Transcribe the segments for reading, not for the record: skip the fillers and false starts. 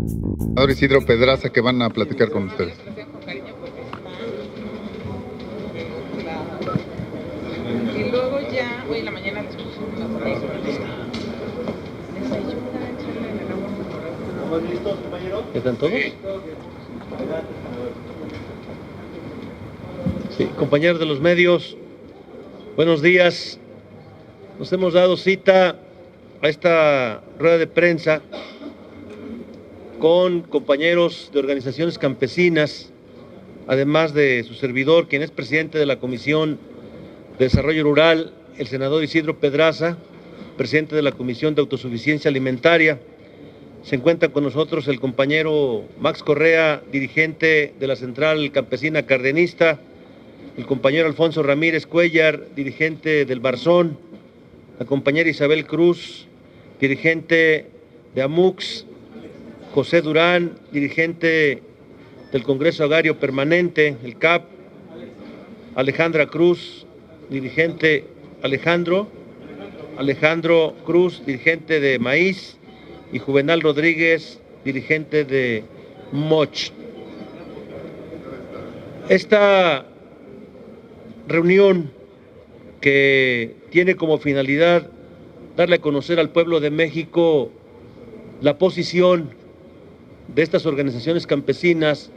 Senador Isidro Pedraza, que van a platicar con ustedes. Y luego ya, hoy en la mañana les pusimos una por ahí. Les ayuda a echarle en el agua. ¿Estamos listos, compañeros? ¿Están todos? Sí, compañeros de los medios, buenos días. Nos hemos dado cita a esta rueda de prensa con compañeros de organizaciones campesinas, además de su servidor, quien es presidente de la Comisión de Desarrollo Rural, el senador Isidro Pedraza, presidente de la Comisión de Autosuficiencia Alimentaria. Se encuentra con nosotros el compañero Max Correa, dirigente de la Central Campesina Cardenista, el compañero Alfonso Ramírez Cuellar, dirigente del Barzón, la compañera Isabel Cruz, dirigente de AMUX, José Durán, dirigente del Congreso Agrario Permanente, el CAP, Alejandra Cruz, dirigente Alejandro Cruz, dirigente de Maíz, y Juvenal Rodríguez, dirigente de MOCH. Esta reunión, que tiene como finalidad darle a conocer al pueblo de México la posición de estas organizaciones campesinas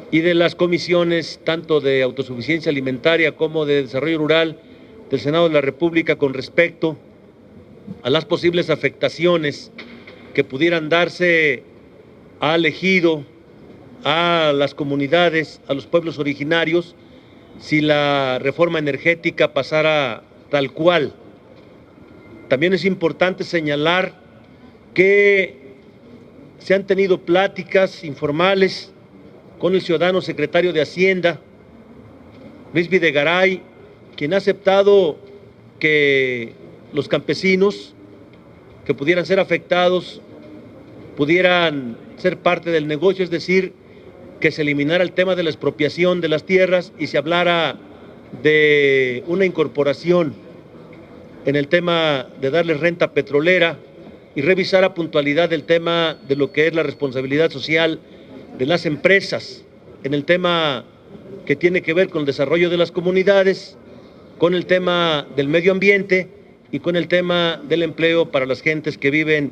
y de las comisiones tanto de autosuficiencia alimentaria como de desarrollo rural del Senado de la República con respecto a las posibles afectaciones que pudieran darse al ejido, a las comunidades, a los pueblos originarios, si la reforma energética pasara tal cual. También es importante señalar que se han tenido pláticas informales con el ciudadano secretario de Hacienda, Luis Videgaray, quien ha aceptado que los campesinos que pudieran ser afectados pudieran ser parte del negocio, es decir, que se eliminara el tema de la expropiación de las tierras y se hablara de una incorporación en el tema de darles renta petrolera y revisar a puntualidad el tema de lo que es la responsabilidad social de las empresas, en el tema que tiene que ver con el desarrollo de las comunidades, con el tema del medio ambiente y con el tema del empleo para las gentes que viven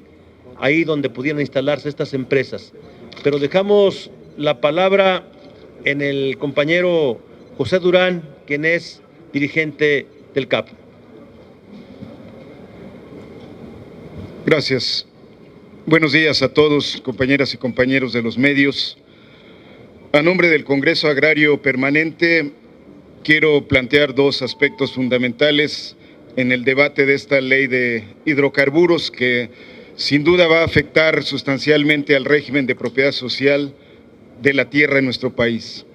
ahí donde pudieran instalarse estas empresas. Pero dejamos la palabra en el compañero José Durán, quien es dirigente del CAP. Gracias. Buenos días a todos, compañeras y compañeros de los medios. A nombre del Congreso Agrario Permanente, quiero plantear dos aspectos fundamentales en el debate de esta ley de hidrocarburos que sin duda va a afectar sustancialmente al régimen de propiedad social de la tierra en nuestro país.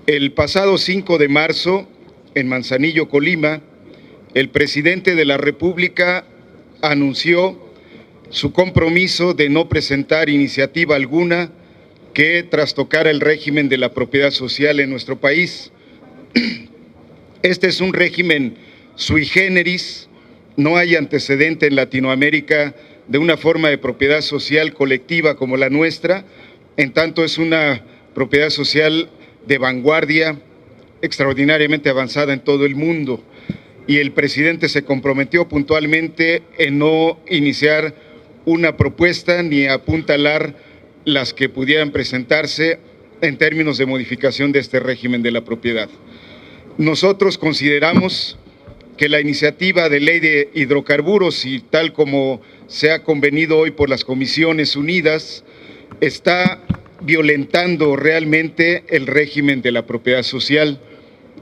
El pasado 5 de marzo, en Manzanillo, Colima, el presidente de la República anunció su compromiso de no presentar iniciativa alguna que trastocara el régimen de la propiedad social en nuestro país. Este es un régimen sui generis, no hay antecedente en Latinoamérica de una forma de propiedad social colectiva como la nuestra, en tanto es una propiedad social de vanguardia, extraordinariamente avanzada en todo el mundo. Y el presidente se comprometió puntualmente en no iniciar una propuesta ni apuntalar las que pudieran presentarse en términos de modificación de este régimen de la propiedad. Nosotros consideramos que la iniciativa de ley de hidrocarburos, y tal como se ha convenido hoy por las Comisiones Unidas, está violentando realmente el régimen de la propiedad social.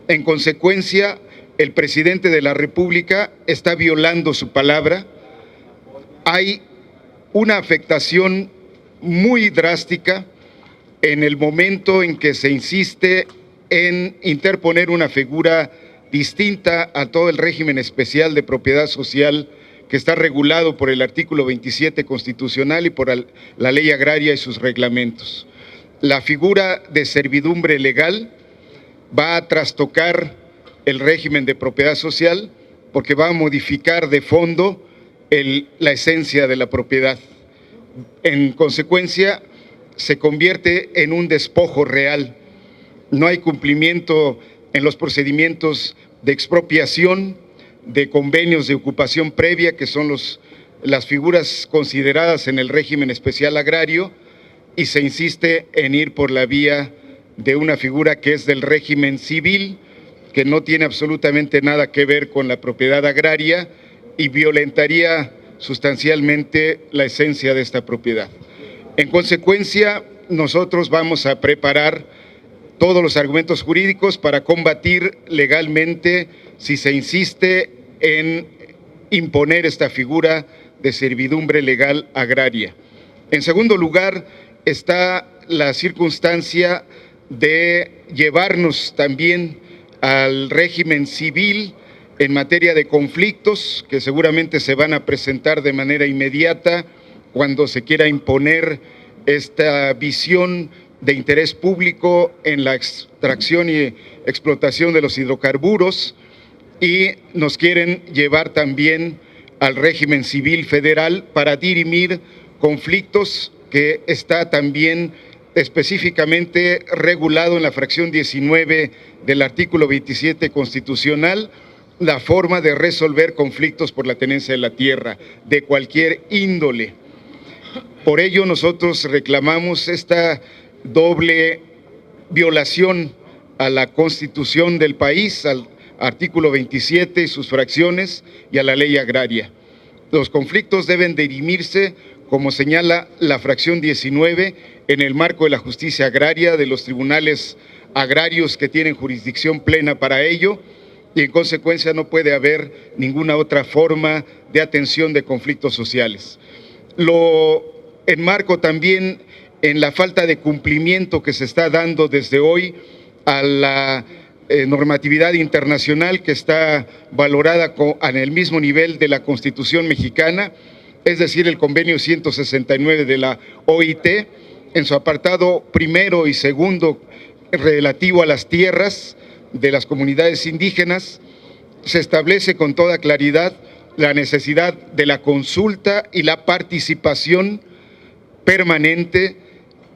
En consecuencia, el presidente de la República está violando su palabra. Hay una afectación muy drástica en el momento en que se insiste en interponer una figura distinta a todo el régimen especial de propiedad social que está regulado por el artículo 27 constitucional y por la ley agraria y sus reglamentos. La figura de servidumbre legal va a trastocar el régimen de propiedad social porque va a modificar de fondo la esencia de la propiedad. En consecuencia, se convierte en un despojo real. No hay cumplimiento en los procedimientos de expropiación, de convenios de ocupación previa, que son las figuras consideradas en el régimen especial agrario, y se insiste en ir por la vía de una figura que es del régimen civil, que no tiene absolutamente nada que ver con la propiedad agraria y violentaría sustancialmente la esencia de esta propiedad. En consecuencia, nosotros vamos a preparar todos los argumentos jurídicos para combatir legalmente si se insiste en imponer esta figura de servidumbre legal agraria. En segundo lugar, está la circunstancia de llevarnos también al régimen civil en materia de conflictos que seguramente se van a presentar de manera inmediata cuando se quiera imponer esta visión de interés público en la extracción y explotación de los hidrocarburos, y nos quieren llevar también al régimen civil federal para dirimir conflictos que está también específicamente regulado en la fracción 19 del artículo 27 constitucional, la forma de resolver conflictos por la tenencia de la tierra, de cualquier índole. Por ello nosotros reclamamos esta doble violación a la Constitución del país, al artículo 27 y sus fracciones, y a la ley agraria. Los conflictos deben dirimirse, como señala la fracción 19, en el marco de la justicia agraria, de los tribunales agrarios que tienen jurisdicción plena para ello, y en consecuencia no puede haber ninguna otra forma de atención de conflictos sociales. Lo enmarco también en la falta de cumplimiento que se está dando desde hoy a la normatividad internacional que está valorada en el mismo nivel de la Constitución mexicana, es decir, el convenio 169 de la OIT, en su apartado primero y segundo relativo a las tierras de las comunidades indígenas, se establece con toda claridad la necesidad de la consulta y la participación permanente,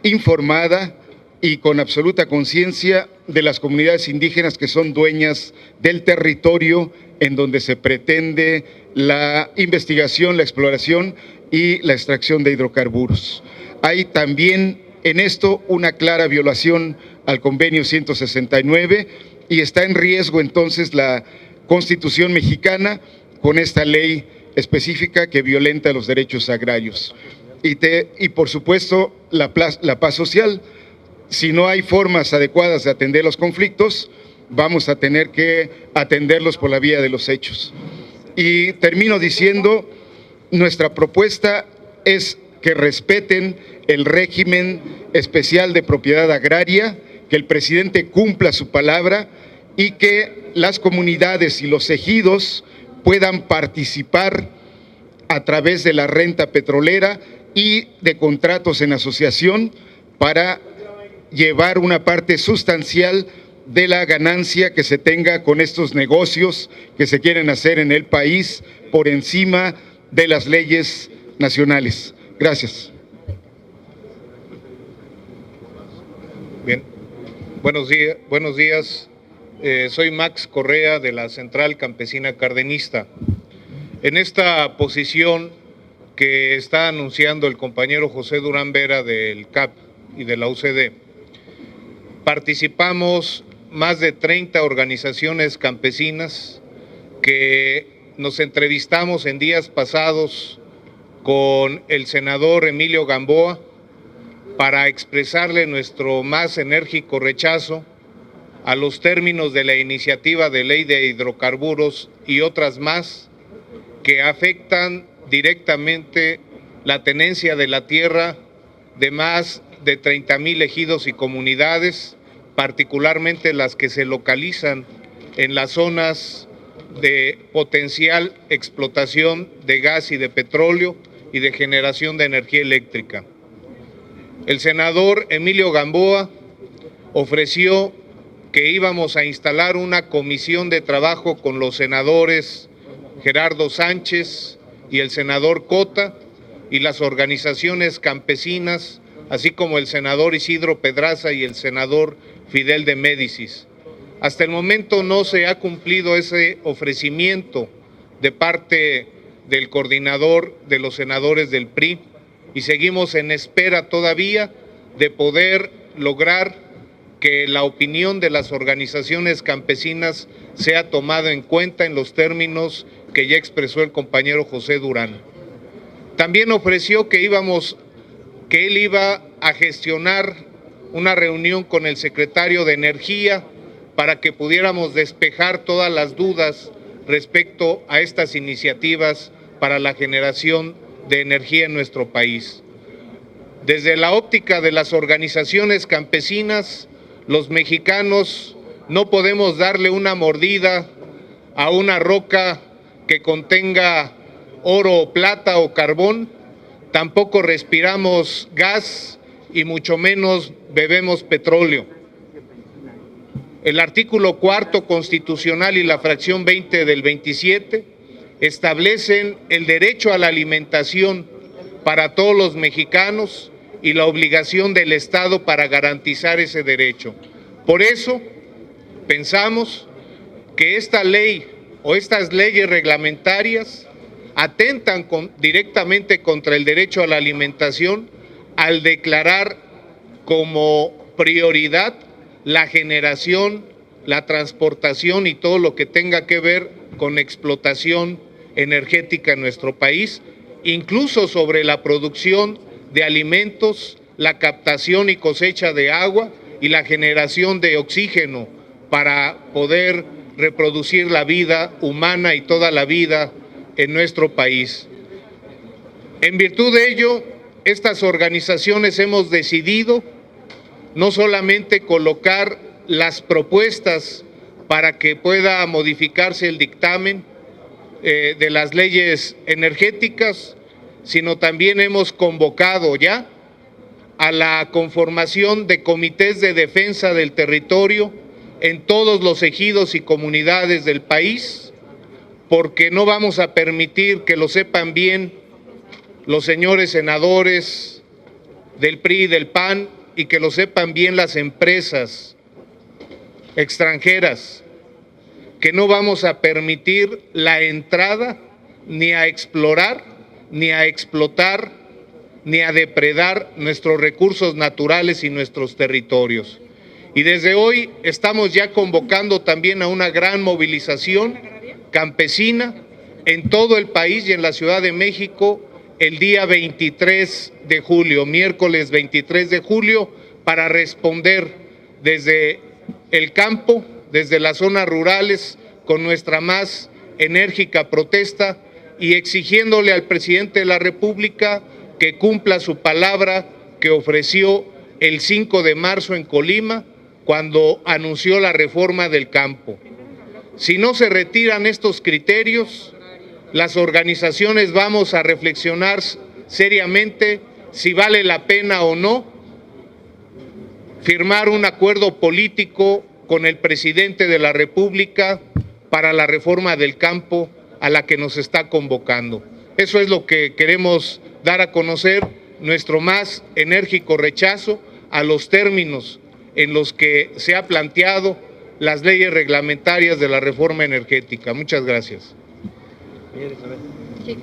informada y con absoluta conciencia de las comunidades indígenas que son dueñas del territorio en donde se pretende la investigación, la exploración y la extracción de hidrocarburos. Hay también en esto una clara violación al convenio 169 y está en riesgo entonces la Constitución mexicana con esta ley específica que violenta los derechos agrarios. Y por supuesto la paz social. Si no hay formas adecuadas de atender los conflictos, vamos a tener que atenderlos por la vía de los hechos. Y termino diciendo, nuestra propuesta es que respeten el régimen especial de propiedad agraria, que el presidente cumpla su palabra y que las comunidades y los ejidos puedan participar a través de la renta petrolera y de contratos en asociación para llevar una parte sustancial de la ganancia que se tenga con estos negocios que se quieren hacer en el país por encima de las leyes nacionales. Gracias. Bien, buenos días. Soy Max Correa de la Central Campesina Cardenista. En esta posición que está anunciando el compañero José Durán Vera del CAP y de la UCD, participamos más de 30 organizaciones campesinas que nos entrevistamos en días pasados con el senador Emilio Gamboa para expresarle nuestro más enérgico rechazo a los términos de la iniciativa de ley de hidrocarburos y otras más que afectan directamente la tenencia de la tierra de más de 30,000 ejidos y comunidades, particularmente las que se localizan en las zonas de potencial explotación de gas y de petróleo y de generación de energía eléctrica. El senador Emilio Gamboa ofreció que íbamos a instalar una comisión de trabajo con los senadores Gerardo Sánchez y el senador Cota y las organizaciones campesinas así como el senador Isidro Pedraza y el senador Fidel de Médicis. Hasta el momento no se ha cumplido ese ofrecimiento de parte del coordinador de los senadores del PRI y seguimos en espera todavía de poder lograr que la opinión de las organizaciones campesinas sea tomada en cuenta en los términos que ya expresó el compañero José Durán. También ofreció que él iba a gestionar una reunión con el secretario de Energía para que pudiéramos despejar todas las dudas respecto a estas iniciativas para la generación de energía en nuestro país. Desde la óptica de las organizaciones campesinas, los mexicanos no podemos darle una mordida a una roca que contenga oro o plata o carbón, tampoco respiramos gas y mucho menos bebemos petróleo. El artículo 4 constitucional y la fracción 20 del 27 establecen el derecho a la alimentación para todos los mexicanos y la obligación del Estado para garantizar ese derecho. Por eso pensamos que esta ley o estas leyes reglamentarias atentan directamente contra el derecho a la alimentación al declarar como prioridad la generación, la transportación y todo lo que tenga que ver con explotación energética en nuestro país, incluso sobre la producción de alimentos, la captación y cosecha de agua y la generación de oxígeno para poder reproducir la vida humana y toda la vida en nuestro país. En virtud de ello, estas organizaciones hemos decidido no solamente colocar las propuestas para que pueda modificarse el dictamen de las leyes energéticas, sino también hemos convocado ya a la conformación de comités de defensa del territorio en todos los ejidos y comunidades del país, porque no vamos a permitir que lo sepan bien los señores senadores del PRI y del PAN y que lo sepan bien las empresas extranjeras, que no vamos a permitir la entrada ni a explorar, ni a explotar, ni a depredar nuestros recursos naturales y nuestros territorios. Y desde hoy estamos ya convocando también a una gran movilización campesina en todo el país y en la Ciudad de México el día 23 de julio, miércoles 23 de julio, para responder desde el campo, desde las zonas rurales, con nuestra más enérgica protesta y exigiéndole al presidente de la República que cumpla su palabra que ofreció el 5 de marzo en Colima, cuando anunció la reforma del campo. Si no se retiran estos criterios, las organizaciones vamos a reflexionar seriamente si vale la pena o no firmar un acuerdo político con el presidente de la República para la reforma del campo a la que nos está convocando. Eso es lo que queremos dar a conocer, nuestro más enérgico rechazo a los términos en los que se ha planteado las leyes reglamentarias de la reforma energética. Muchas gracias. Sí.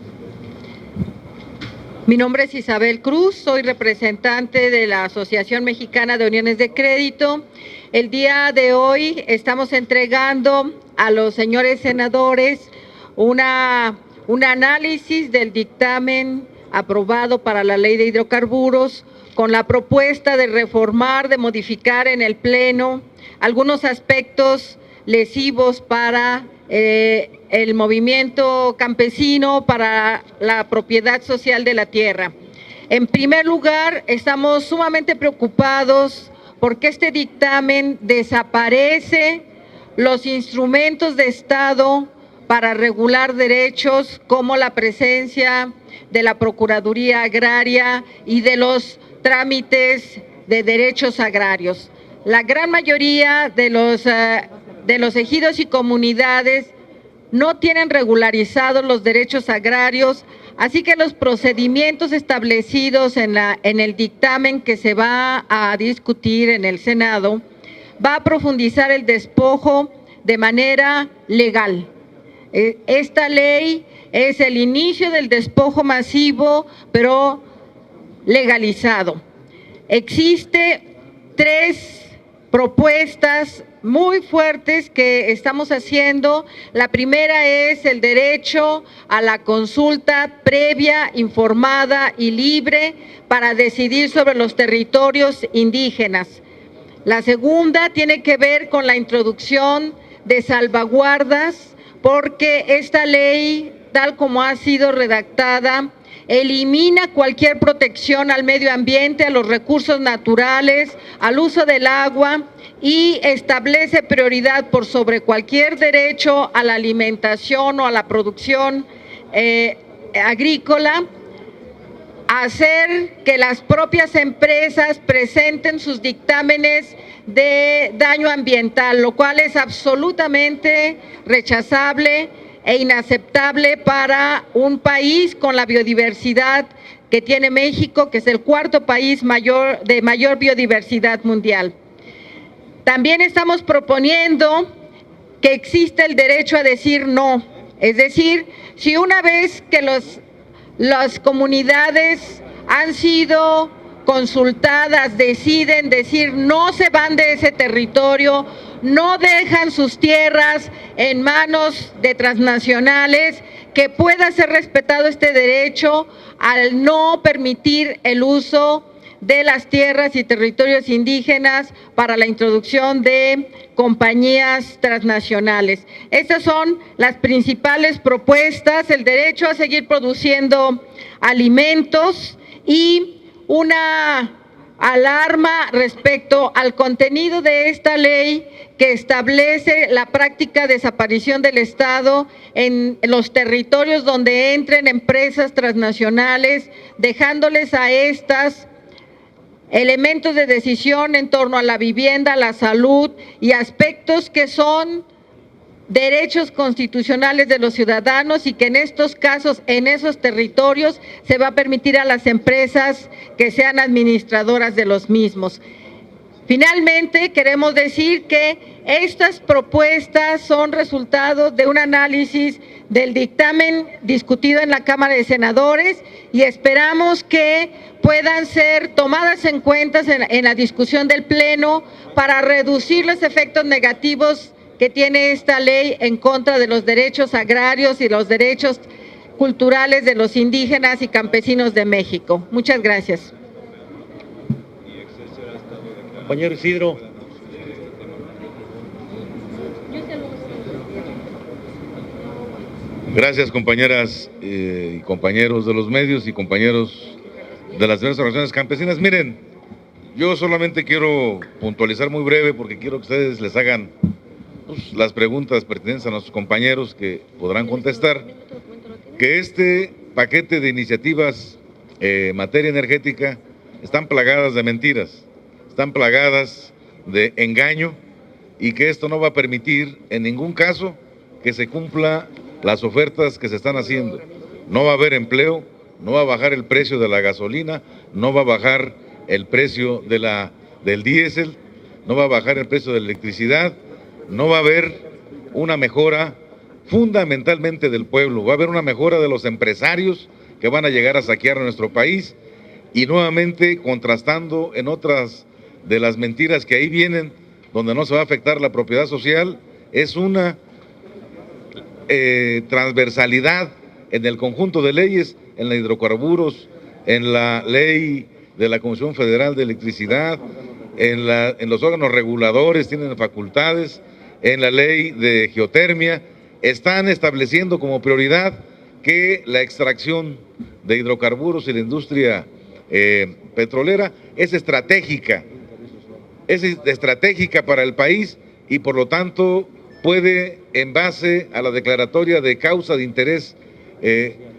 Mi nombre es Isabel Cruz, soy representante de la Asociación Mexicana de Uniones de Crédito. El día de hoy estamos entregando a los señores senadores un análisis del dictamen aprobado para la Ley de Hidrocarburos con la propuesta de reformar, de modificar en el Pleno algunos aspectos lesivos para el movimiento campesino, para la propiedad social de la tierra. En primer lugar, estamos sumamente preocupados porque este dictamen desaparece los instrumentos de Estado para regular derechos, como la presencia de la Procuraduría Agraria y de los trámites de derechos agrarios. La gran mayoría de los ejidos y comunidades no tienen regularizados los derechos agrarios Así que los procedimientos establecidos en el dictamen que se va a discutir en el Senado va a profundizar el despojo de manera legal. Esta ley es el inicio del despojo masivo, pero legalizado. Existe 3 propuestas muy fuertes que estamos haciendo. La primera es el derecho a la consulta previa, informada y libre para decidir sobre los territorios indígenas. La segunda tiene que ver con la introducción de salvaguardas, porque esta ley, tal como ha sido redactada, elimina cualquier protección al medio ambiente, a los recursos naturales, al uso del agua y establece prioridad por sobre cualquier derecho a la alimentación o a la producción agrícola, hacer que las propias empresas presenten sus dictámenes de daño ambiental, lo cual es absolutamente rechazable e inaceptable para un país con la biodiversidad que tiene México, que es el 4º país de mayor biodiversidad mundial. También estamos proponiendo que exista el derecho a decir no, es decir, si una vez que las comunidades han sido consultadas, deciden decir no, se van de ese territorio, no dejan sus tierras en manos de transnacionales, que pueda ser respetado este derecho al no permitir el uso de las tierras y territorios indígenas para la introducción de compañías transnacionales. Estas son las principales propuestas: el derecho a seguir produciendo alimentos y una alarma respecto al contenido de esta ley que establece la práctica desaparición del Estado en los territorios donde entren empresas transnacionales, dejándoles a estas elementos de decisión en torno a la vivienda, la salud y aspectos que son derechos constitucionales de los ciudadanos, y que en estos casos, en esos territorios, se va a permitir a las empresas que sean administradoras de los mismos. Finalmente, queremos decir que estas propuestas son resultado de un análisis del dictamen discutido en la Cámara de Senadores y esperamos que puedan ser tomadas en cuenta en la discusión del Pleno para reducir los efectos negativos que tiene esta ley en contra de los derechos agrarios y los derechos culturales de los indígenas y campesinos de México. Muchas gracias. Compañero Isidro. Gracias, compañeras y compañeros de los medios y compañeros de las diversas organizaciones campesinas. Miren, yo solamente quiero puntualizar muy breve, porque quiero que ustedes les hagan las preguntas pertinentes a nuestros compañeros que podrán contestar, que este paquete de iniciativas en materia energética están plagadas de mentiras, están plagadas de engaño, y que esto no va a permitir en ningún caso que se cumpla las ofertas que se están haciendo. No va a haber empleo, no va a bajar el precio de la gasolina, no va a bajar el precio del diésel, no va a bajar el precio de la electricidad, no va a haber una mejora fundamentalmente del pueblo, va a haber una mejora de los empresarios que van a llegar a saquear nuestro país, y nuevamente contrastando en otras de las mentiras que ahí vienen, donde no se va a afectar la propiedad social, es una transversalidad en el conjunto de leyes, en la hidrocarburos, en la ley de la Comisión Federal de Electricidad, en los órganos reguladores tienen facultades, en la ley de geotermia, están estableciendo como prioridad que la extracción de hidrocarburos y la industria petrolera es estratégica para el país, y por lo tanto puede, en base a la declaratoria de causa de interés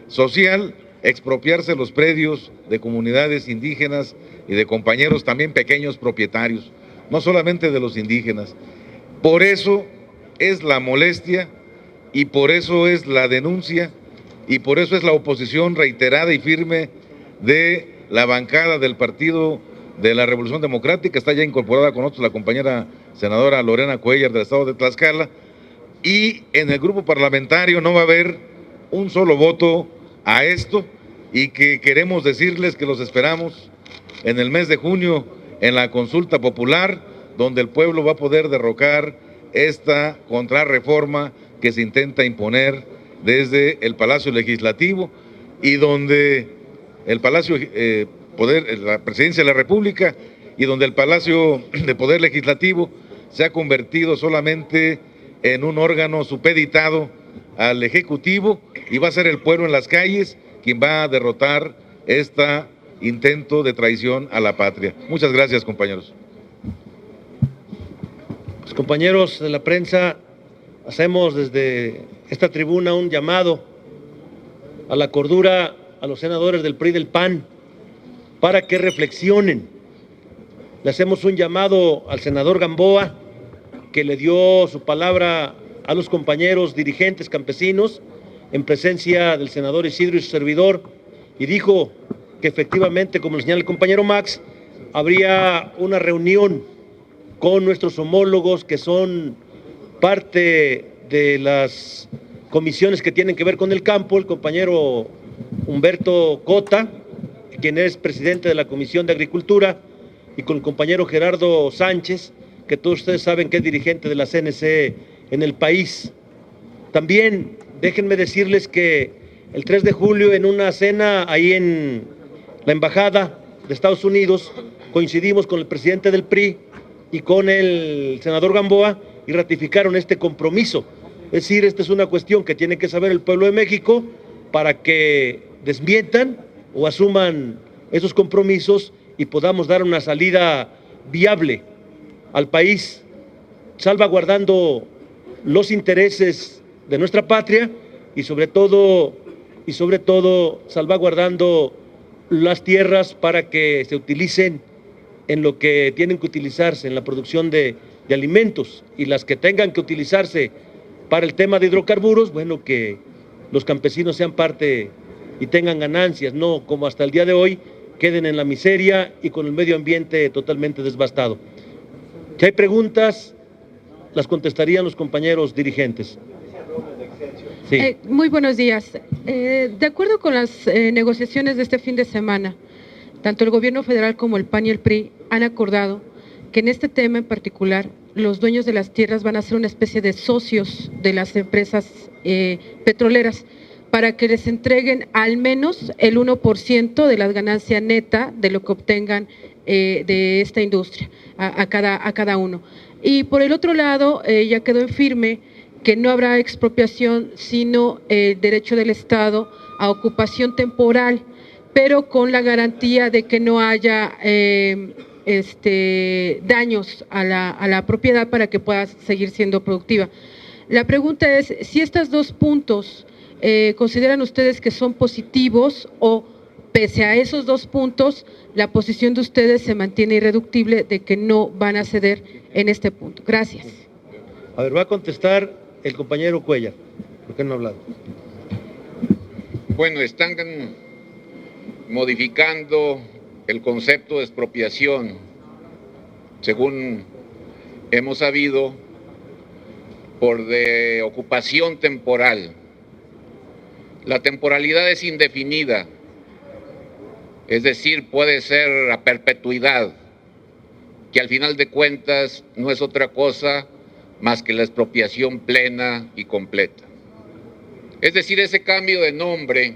social, expropiarse los predios de comunidades indígenas y de compañeros también pequeños propietarios, no solamente de los indígenas. Por eso es la molestia y por eso es la denuncia y por eso es la oposición reiterada y firme de la bancada del Partido de la Revolución Democrática. Está ya incorporada con nosotros la compañera senadora Lorena Cuellar del estado de Tlaxcala, y en el grupo parlamentario no va a haber un solo voto a esto, y que queremos decirles que los esperamos en el mes de junio en la consulta popular, donde el pueblo va a poder derrocar esta contrarreforma que se intenta imponer desde el Palacio Legislativo, y donde el Palacio la Presidencia de la República y donde el Palacio de Poder Legislativo se ha convertido solamente en un órgano supeditado al Ejecutivo, y va a ser el pueblo en las calles quien va a derrotar este intento de traición a la patria. Muchas gracias, compañeros. Los compañeros de la prensa, hacemos desde esta tribuna un llamado a la cordura a los senadores del PRI y del PAN para que reflexionen. Le hacemos un llamado al senador Gamboa, que le dio su palabra a los compañeros dirigentes campesinos en presencia del senador Isidro y su servidor, y dijo que efectivamente, como le señala el compañero Max, habría una reunión con nuestros homólogos que son parte de las comisiones que tienen que ver con el campo, el compañero Humberto Cota, quien es presidente de la Comisión de Agricultura, y con el compañero Gerardo Sánchez, que todos ustedes saben que es dirigente de la CNC en el país. También déjenme decirles que el 3 de julio, en una cena ahí en la Embajada de Estados Unidos, coincidimos con el presidente del PRI y con el senador Gamboa y ratificaron este compromiso. Es decir, esta es una cuestión que tiene que saber el pueblo de México para que desmientan o asuman esos compromisos y podamos dar una salida viable al país, salvaguardando los intereses de nuestra patria y sobre todo salvaguardando las tierras para que se utilicen en lo que tienen que utilizarse, en la producción de alimentos, y las que tengan que utilizarse para el tema de hidrocarburos, bueno, que los campesinos sean parte y tengan ganancias, no como hasta el día de hoy, queden en la miseria y con el medio ambiente totalmente devastado. Si hay preguntas, las contestarían los compañeros dirigentes. Sí. Muy buenos días. De acuerdo con las negociaciones de este fin de semana, tanto el gobierno federal como el PAN y el PRI han acordado que en este tema en particular los dueños de las tierras van a ser una especie de socios de las empresas petroleras para que les entreguen al menos el 1% de la ganancia neta de lo que obtengan de esta industria a cada uno. Y por el otro lado, ya quedó en firme que no habrá expropiación, sino el derecho del Estado a ocupación temporal, pero con la garantía de que no haya daños a la propiedad para que pueda seguir siendo productiva. La pregunta es si estos dos puntos consideran ustedes que son positivos, o pese a esos dos puntos, la posición de ustedes se mantiene irreductible de que no van a ceder en este punto. Gracias. A ver, va a contestar el compañero Cuellar. ¿Por qué no ha hablado? Bueno, están modificando el concepto de expropiación, según hemos sabido, por de ocupación temporal. La temporalidad es indefinida, es decir, puede ser a perpetuidad, que al final de cuentas no es otra cosa más que la expropiación plena y completa. Es decir, ese cambio de nombre,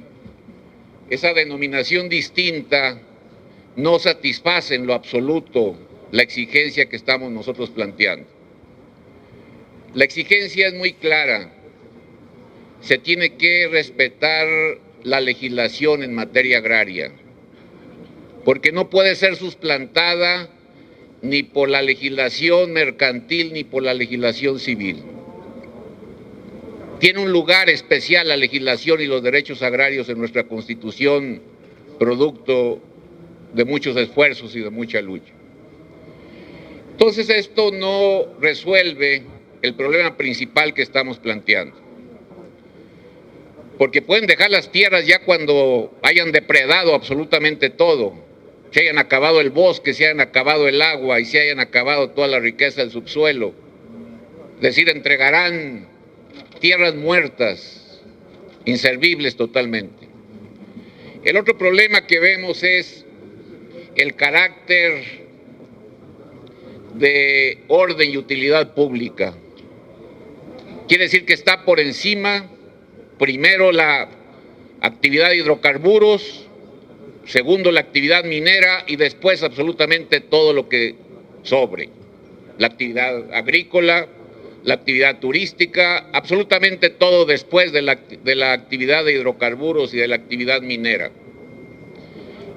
esa denominación distinta, no satisface en lo absoluto la exigencia que estamos nosotros planteando. La exigencia es muy clara. Se tiene que respetar la legislación en materia agraria, porque no puede ser suplantada ni por la legislación mercantil ni por la legislación civil. Tiene un lugar especial la legislación y los derechos agrarios en nuestra Constitución, producto de muchos esfuerzos y de mucha lucha. Entonces, esto no resuelve el problema principal que estamos planteando. porque pueden dejar las tierras ya cuando hayan depredado absolutamente todo, se hayan acabado el bosque, se hayan acabado el agua y se hayan acabado toda la riqueza del subsuelo. Es decir, entregarán tierras muertas, inservibles totalmente. El otro problema que vemos es el carácter de orden y utilidad pública. Quiere decir que está por encima, primero, la actividad de hidrocarburos, segundo, la actividad minera y después absolutamente todo lo que sobre. La actividad agrícola, la actividad turística, absolutamente todo después de la actividad de hidrocarburos y de la actividad minera.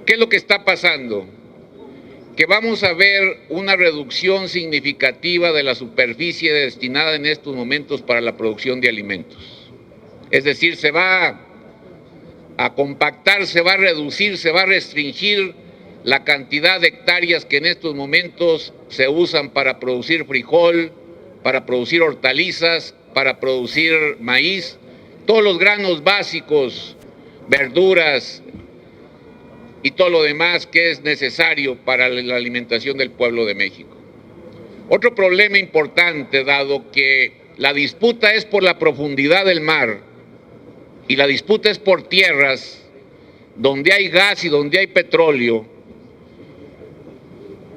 ¿Qué es lo que está pasando? Que vamos a ver una reducción significativa de la superficie destinada en estos momentos para la producción de alimentos. Es decir, se va a compactar, se va a reducir, se va a restringir la cantidad de hectáreas que en estos momentos se usan para producir frijol, para producir hortalizas, para producir maíz, todos los granos básicos, verduras y todo lo demás que es necesario para la alimentación del pueblo de México. Otro problema importante, dado que la disputa es por la profundidad del mar y la disputa es por tierras donde hay gas y donde hay petróleo,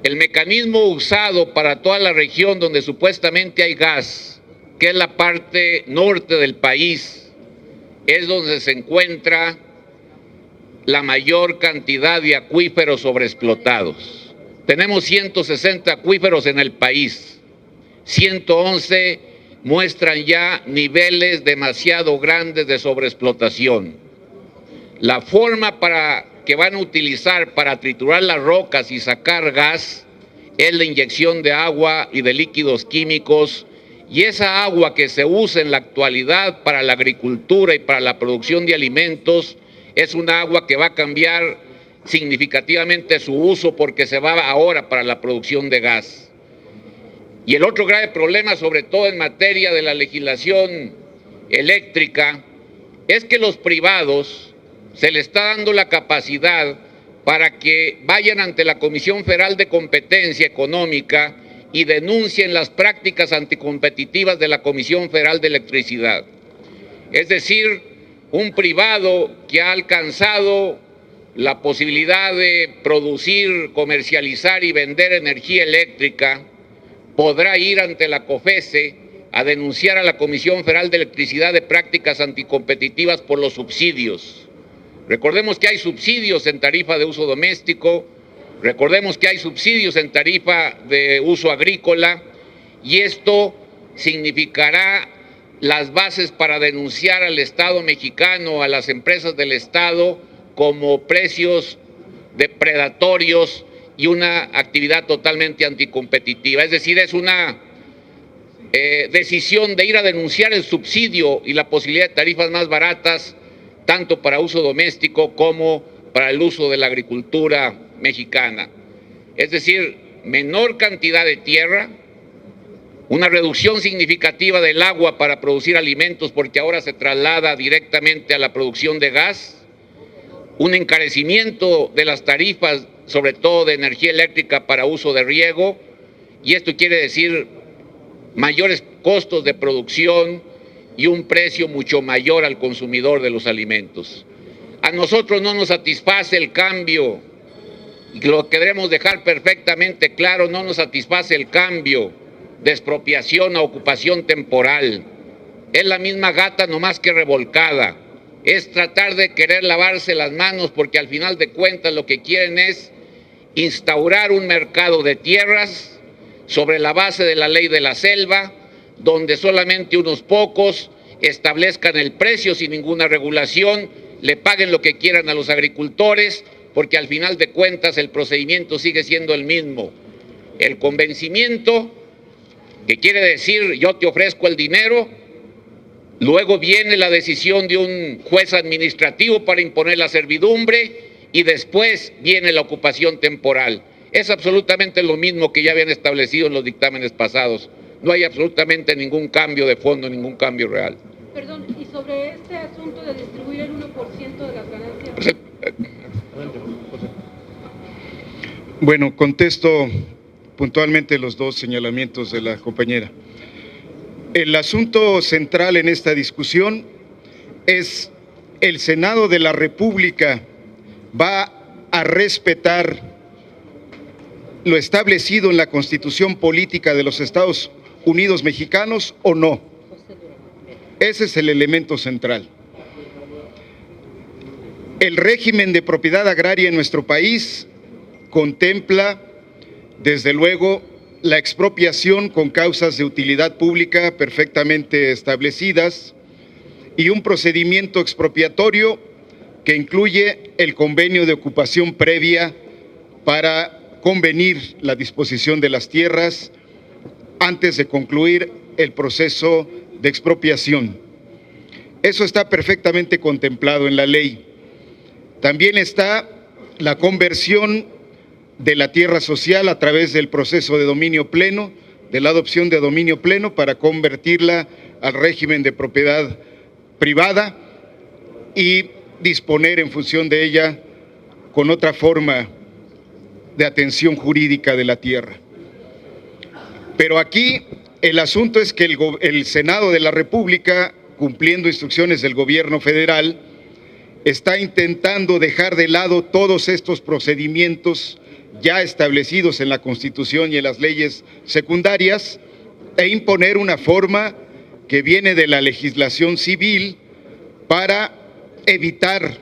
el mecanismo usado para toda la región donde supuestamente hay gas, que es la parte norte del país, es donde se encuentra la mayor cantidad de acuíferos sobreexplotados. Tenemos 160 acuíferos en el país, 111 muestran ya niveles demasiado grandes de sobreexplotación. La forma que van a utilizar para triturar las rocas y sacar gas es la inyección de agua y de líquidos químicos, y esa agua que se usa en la actualidad para la agricultura y para la producción de alimentos es una agua que va a cambiar significativamente su uso porque se va ahora para la producción de gas. Y el otro grave problema, sobre todo en materia de la legislación eléctrica, es que los privados se les está dando la capacidad para que vayan ante la Comisión Federal de Competencia Económica y denuncien las prácticas anticompetitivas de la Comisión Federal de Electricidad. Es decir, un privado que ha alcanzado la posibilidad de producir, comercializar y vender energía eléctrica podrá ir ante la COFESE a denunciar a la Comisión Federal de Electricidad de prácticas anticompetitivas por los subsidios. Recordemos que hay subsidios en tarifa de uso doméstico, recordemos que hay subsidios en tarifa de uso agrícola, y esto significará las bases para denunciar al Estado mexicano, a las empresas del Estado, como precios depredatorios y una actividad totalmente anticompetitiva. Es decir, es una decisión de ir a denunciar el subsidio y la posibilidad de tarifas más baratas, tanto para uso doméstico como para el uso de la agricultura mexicana. Es decir, menor cantidad de tierra, una reducción significativa del agua para producir alimentos porque ahora se traslada directamente a la producción de gas, un encarecimiento de las tarifas, sobre todo de energía eléctrica para uso de riego, y esto quiere decir mayores costos de producción y un precio mucho mayor al consumidor de los alimentos. A nosotros no nos satisface el cambio, y lo queremos dejar perfectamente claro, no nos satisface el cambio de expropiación a ocupación temporal. Es la misma gata, no más que revolcada. Es tratar de querer lavarse las manos porque al final de cuentas lo que quieren es instaurar un mercado de tierras sobre la base de la ley de la selva, donde solamente unos pocos establezcan el precio sin ninguna regulación, le paguen lo que quieran a los agricultores, porque al final de cuentas el procedimiento sigue siendo el mismo. El convencimiento, que quiere decir yo te ofrezco el dinero, luego viene la decisión de un juez administrativo para imponer la servidumbre y después viene la ocupación temporal. Es absolutamente lo mismo que ya habían establecido en los dictámenes pasados. No hay absolutamente ningún cambio de fondo, ningún cambio real. Perdón, sobre este asunto de distribuir el 1% de las ganancias. Bueno, contesto puntualmente los dos señalamientos de la compañera. El asunto central en esta discusión es: ¿el Senado de la República va a respetar lo establecido en la Constitución Política de los Estados Unidos Mexicanos o no? Ese es el elemento central. El régimen de propiedad agraria en nuestro país contempla, desde luego, la expropiación con causas de utilidad pública perfectamente establecidas y un procedimiento expropiatorio que incluye el convenio de ocupación previa para convenir la disposición de las tierras antes de concluir el proceso de expropiación. Eso está perfectamente contemplado en la ley. También está la conversión de la tierra social a través del proceso de dominio pleno, de la adopción de dominio pleno para convertirla al régimen de propiedad privada y disponer en función de ella con otra forma de atención jurídica de la tierra. Pero aquí el asunto es que el Senado de la República, cumpliendo instrucciones del gobierno federal, está intentando dejar de lado todos estos procedimientos ya establecidos en la Constitución y en las leyes secundarias e imponer una forma que viene de la legislación civil para evitar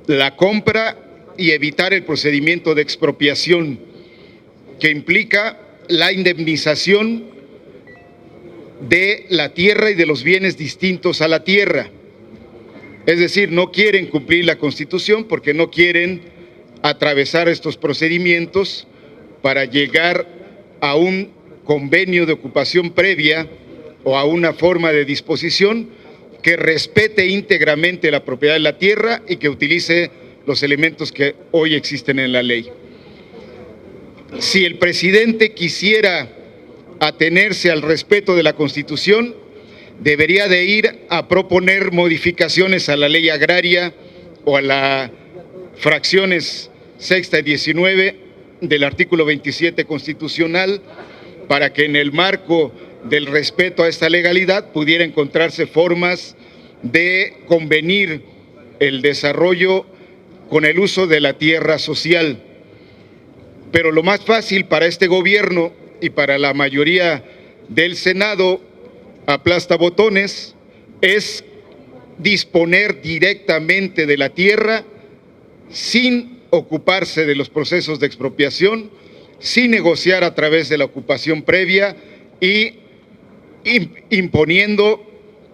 la compra y evitar el procedimiento de expropiación que implica la indemnización de la tierra y de los bienes distintos a la tierra. Es decir, no quieren cumplir la Constitución porque no quieren atravesar estos procedimientos para llegar a un convenio de ocupación previa o a una forma de disposición que respete íntegramente la propiedad de la tierra y que utilice los elementos que hoy existen en la ley. Si el presidente quisiera atenerse al respeto de la Constitución, debería de ir a proponer modificaciones a la ley agraria o a las fracciones sexta y 19 del artículo 27 constitucional para que en el marco del respeto a esta legalidad pudiera encontrarse formas de convenir el desarrollo con el uso de la tierra social. Pero lo más fácil para este gobierno y para la mayoría del Senado aplastabotones es disponer directamente de la tierra sin ocuparse de los procesos de expropiación, sin negociar a través de la ocupación previa y imponiendo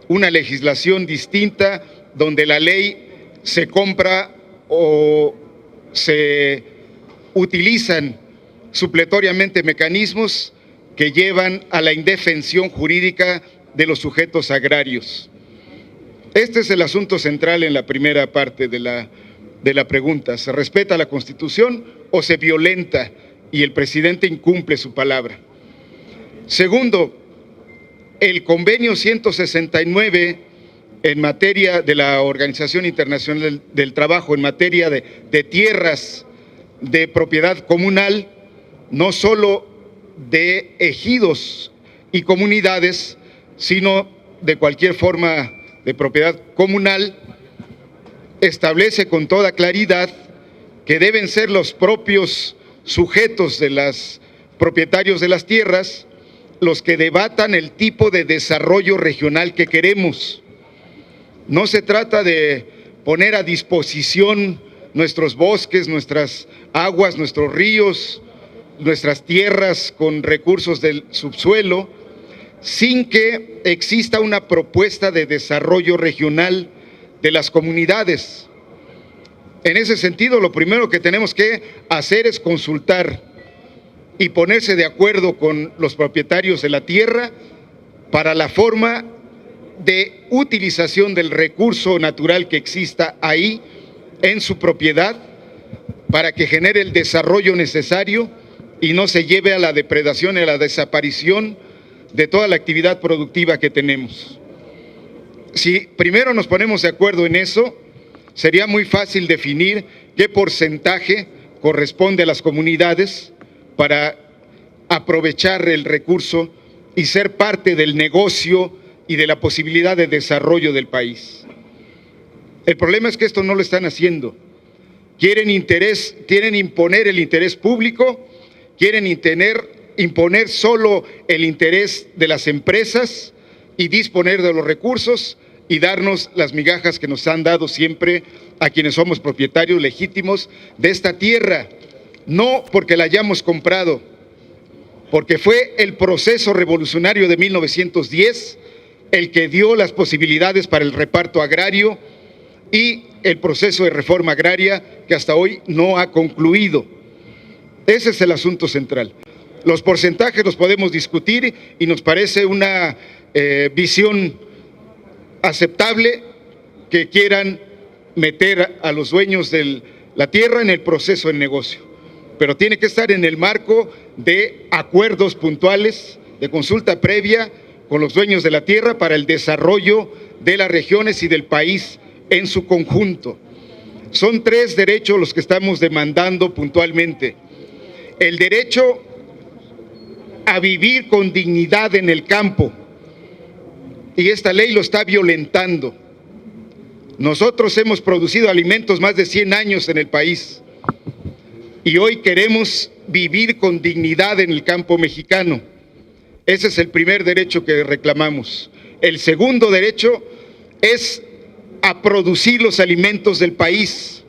una legislación distinta donde la ley se compra o se utilizan supletoriamente mecanismos que llevan a la indefensión jurídica de los sujetos agrarios. Este es el asunto central en la primera parte de la pregunta. ¿Se respeta la Constitución o se violenta y el presidente incumple su palabra? Segundo, el convenio 169 en materia de la Organización Internacional del Trabajo, en materia de tierras de propiedad comunal, no solo de ejidos y comunidades, sino de cualquier forma de propiedad comunal, establece con toda claridad que deben ser los propios sujetos de los propietarios de las tierras los que debatan el tipo de desarrollo regional que queremos. No se trata de poner a disposición nuestros bosques, nuestras aguas, nuestros ríos, nuestras tierras con recursos del subsuelo, sin que exista una propuesta de desarrollo regional de las comunidades. En ese sentido, lo primero que tenemos que hacer es consultar y ponerse de acuerdo con los propietarios de la tierra para la forma de utilización del recurso natural que exista ahí en su propiedad para que genere el desarrollo necesario y no se lleve a la depredación y a la desaparición de toda la actividad productiva que tenemos. Si primero nos ponemos de acuerdo en eso, sería muy fácil definir qué porcentaje corresponde a las comunidades para aprovechar el recurso y ser parte del negocio y de la posibilidad de desarrollo del país. El problema es que esto no lo están haciendo. Quieren imponer el interés público, quieren imponer solo el interés de las empresas y disponer de los recursos y darnos las migajas que nos han dado siempre a quienes somos propietarios legítimos de esta tierra, no porque la hayamos comprado, porque fue el proceso revolucionario de 1910 el que dio las posibilidades para el reparto agrario y el proceso de reforma agraria que hasta hoy no ha concluido. Ese es el asunto central. Los porcentajes los podemos discutir y nos parece una visión aceptable que quieran meter a los dueños de la tierra en el proceso del negocio, pero tiene que estar en el marco de acuerdos puntuales, de consulta previa con los dueños de la tierra para el desarrollo de las regiones y del país en su conjunto. Son 3 derechos los que estamos demandando puntualmente. El derecho a vivir con dignidad en el campo, y esta ley lo está violentando. Nosotros hemos producido alimentos más de 100 años en el país y hoy queremos vivir con dignidad en el campo mexicano. Ese es el primer derecho que reclamamos. El segundo derecho es a producir los alimentos del país.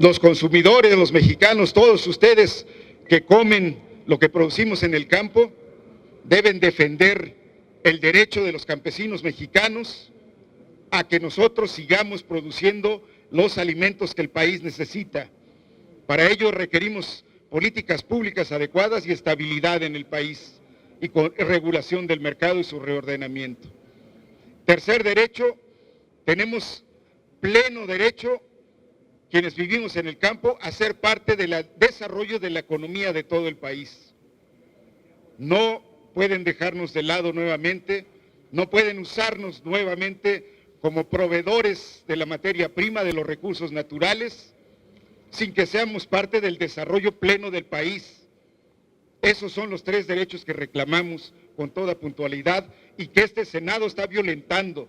Los consumidores, los mexicanos, todos ustedes que comen lo que producimos en el campo, deben defender el derecho de los campesinos mexicanos a que nosotros sigamos produciendo los alimentos que el país necesita. Para ello requerimos políticas públicas adecuadas y estabilidad en el país y con regulación del mercado y su reordenamiento. Tercer derecho, tenemos pleno derecho, quienes vivimos en el campo, a ser parte del desarrollo de la economía de todo el país. No pueden dejarnos de lado nuevamente, no pueden usarnos nuevamente como proveedores de la materia prima, de los recursos naturales, sin que seamos parte del desarrollo pleno del país. Esos son los 3 derechos que reclamamos con toda puntualidad y que este Senado está violentando.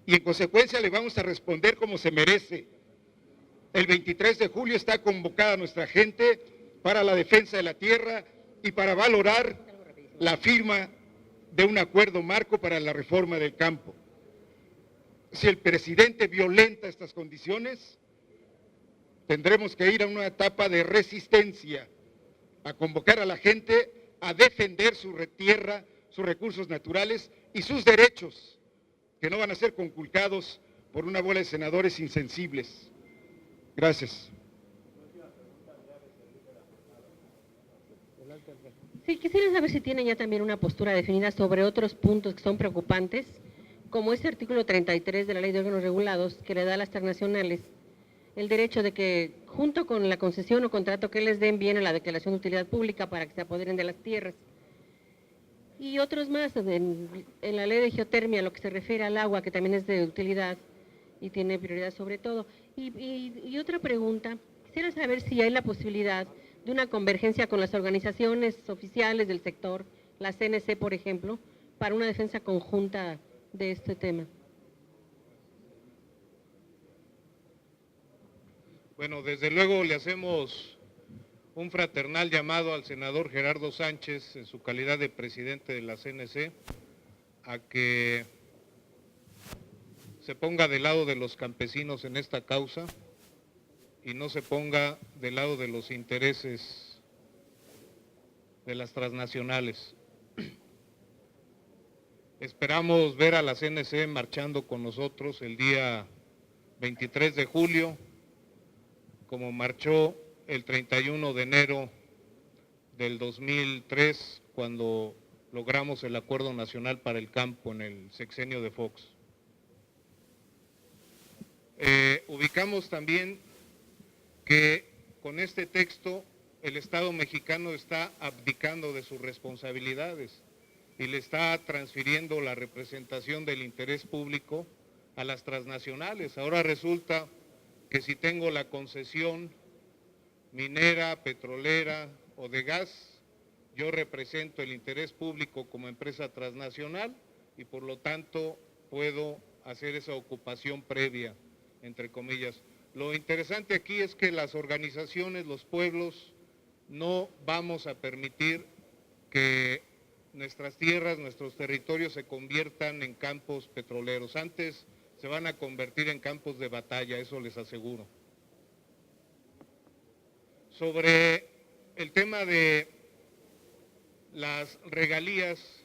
Y en consecuencia le vamos a responder como se merece. El 23 de julio está convocada nuestra gente para la defensa de la tierra y para valorar la firma de un acuerdo marco para la reforma del campo. Si el presidente violenta estas condiciones, tendremos que ir a una etapa de resistencia, a convocar a la gente a defender su tierra, sus recursos naturales y sus derechos, que no van a ser conculcados por una bola de senadores insensibles. Gracias. Sí, quisiera saber si tienen ya también una postura definida sobre otros puntos que son preocupantes, como ese artículo 33 de la Ley de Órganos Regulados, que le da a las transnacionales el derecho de que, junto con la concesión o contrato que les den, viene la declaración de utilidad pública para que se apoderen de las tierras. Y otros más, en la Ley de Geotermia, lo que se refiere al agua, que también es de utilidad y tiene prioridad sobre todo. Y otra pregunta, quisiera saber si hay la posibilidad de una convergencia con las organizaciones oficiales del sector, la CNC, por ejemplo, para una defensa conjunta de este tema. Bueno, desde luego le hacemos un fraternal llamado al senador Gerardo Sánchez, en su calidad de presidente de la CNC, a que se ponga del lado de los campesinos en esta causa y no se ponga del lado de los intereses de las transnacionales. Esperamos ver a la CNC marchando con nosotros el día 23 de julio, como marchó el 31 de enero del 2003, cuando logramos el Acuerdo Nacional para el Campo en el sexenio de Fox. Ubicamos también que con este texto el Estado mexicano está abdicando de sus responsabilidades. y le está transfiriendo la representación del interés público a las transnacionales. Ahora resulta que si tengo la concesión minera, petrolera o de gas, yo represento el interés público como empresa transnacional y por lo tanto puedo hacer esa ocupación previa, entre comillas. Lo interesante aquí es que las organizaciones, los pueblos, no vamos a permitir que nuestras tierras, nuestros territorios se conviertan en campos petroleros. Antes se van a convertir en campos de batalla, eso les aseguro. Sobre el tema de las regalías